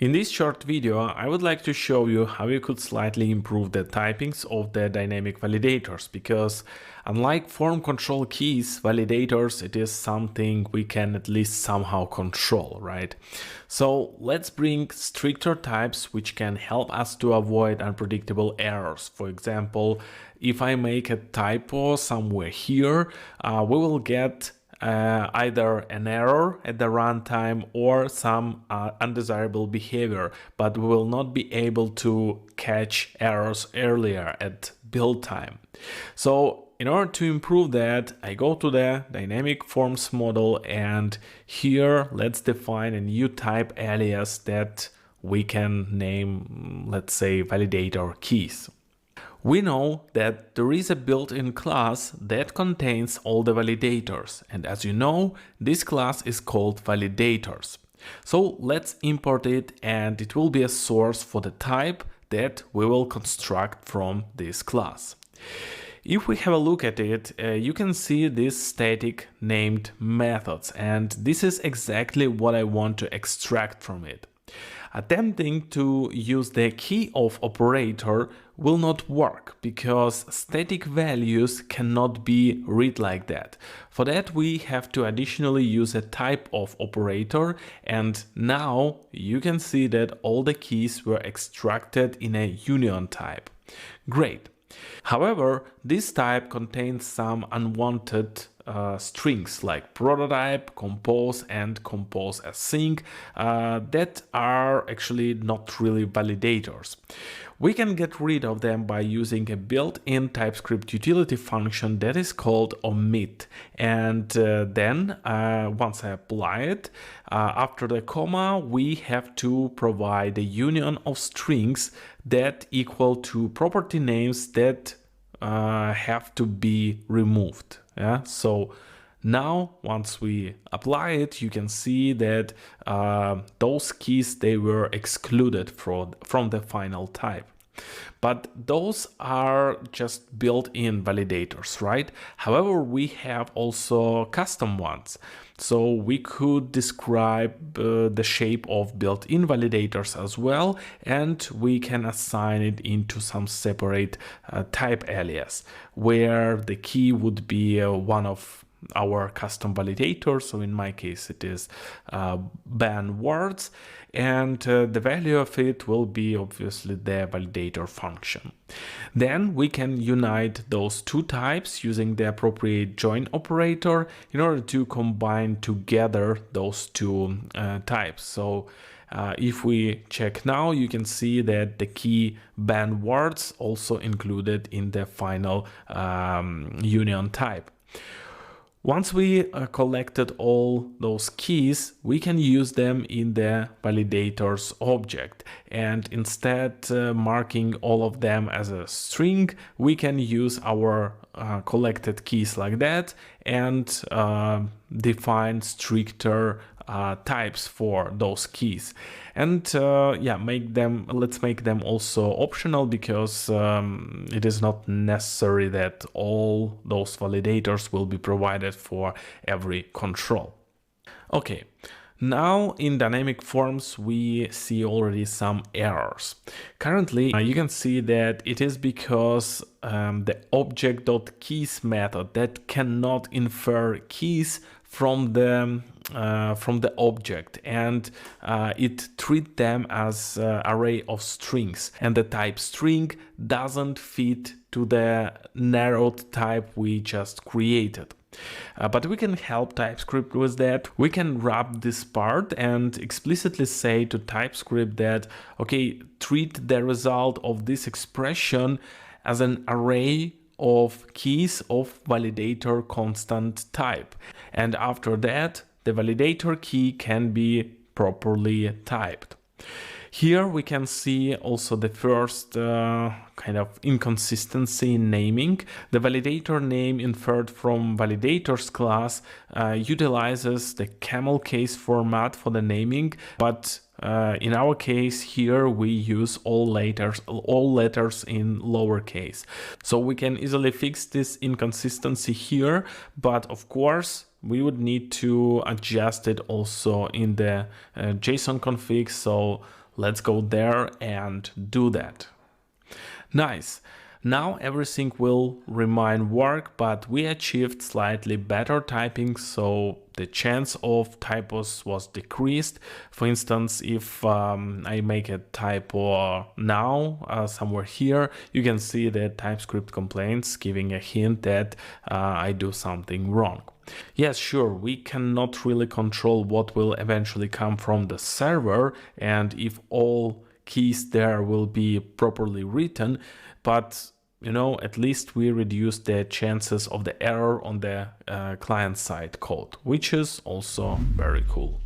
In this short video, I would like to show you how you could slightly improve the typings of the dynamic validators, because unlike form control keys, validators, it is something we can at least somehow control, right? So let's bring stricter types which can help us to avoid unpredictable errors. For example, if I make a typo somewhere here, we will get either an error at the runtime or some undesirable behavior, but we will not be able to catch errors earlier at build time. So in order to improve that, I go to the dynamic forms model, and here let's define a new type alias that we can name, let's say, validator keys. We know that there is a built-in class that contains all the validators, and as you know, this class is called validators. So let's import it, and it will be a source for the type that we will construct from this class. If we have a look at it, you can see this static named methods, and this is exactly what I want to extract from it. Attempting to use the key of operator will not work because static values cannot be read like that. For that, we have to additionally use a type of operator, and now you can see that all the keys were extracted in a union type. Great. However, this type contains some unwanted strings like prototype, compose, and compose async that are actually not really validators. We can get rid of them by using a built-in TypeScript utility function that is called omit. And then once I apply it, after the comma, we have to provide a union of strings that equal to property names that have to be removed. Yeah, so now once we apply it, you can see that those keys, they were excluded from the final type. But those are just built-in validators, right? However, we have also custom ones. So we could describe the shape of built-in validators as well, and we can assign it into some separate type alias, where the key would be one of our custom validators. So in my case, it is ban words, and the value of it will be obviously the validator function. Then we can unite those two types using the appropriate join operator in order to combine together those two types. So if we check now, you can see that the key ban words also included in the final union type. Once we collected all those keys, we can use them in the validators object, and instead marking all of them as a string, we can use our collected keys like that and define stricter types for those keys. And yeah, let's make them also optional, because it is not necessary that all those validators will be provided for every control. Okay, now in dynamic forms we see already some errors. Currently you can see that it is because the object.keys method that cannot infer keys from the object, and it treats them as array of strings, and the type string doesn't fit to the narrowed type we just created. But we can help TypeScript with that. We can wrap this part and explicitly say to TypeScript that, okay, treat the result of this expression as an array of keys of validator constant type. And after that, the validator key can be properly typed. Here we can see also the first kind of inconsistency in naming. The validator name inferred from validators class utilizes the camel case format for the naming, but in our case here we use all letters in lowercase. So we can easily fix this inconsistency here, but of course we would need to adjust it also in the JSON config. So Let's go there and do that. Nice. Now everything will remain work, but we achieved slightly better typing, so the chance of typos was decreased. For instance, if I make a typo now somewhere here, you can see the TypeScript complaints giving a hint that I do something wrong. Yes, sure, we cannot really control what will eventually come from the server and if all keys there will be properly written, but at least we reduce the chances of the error on the client side code, which is also very cool.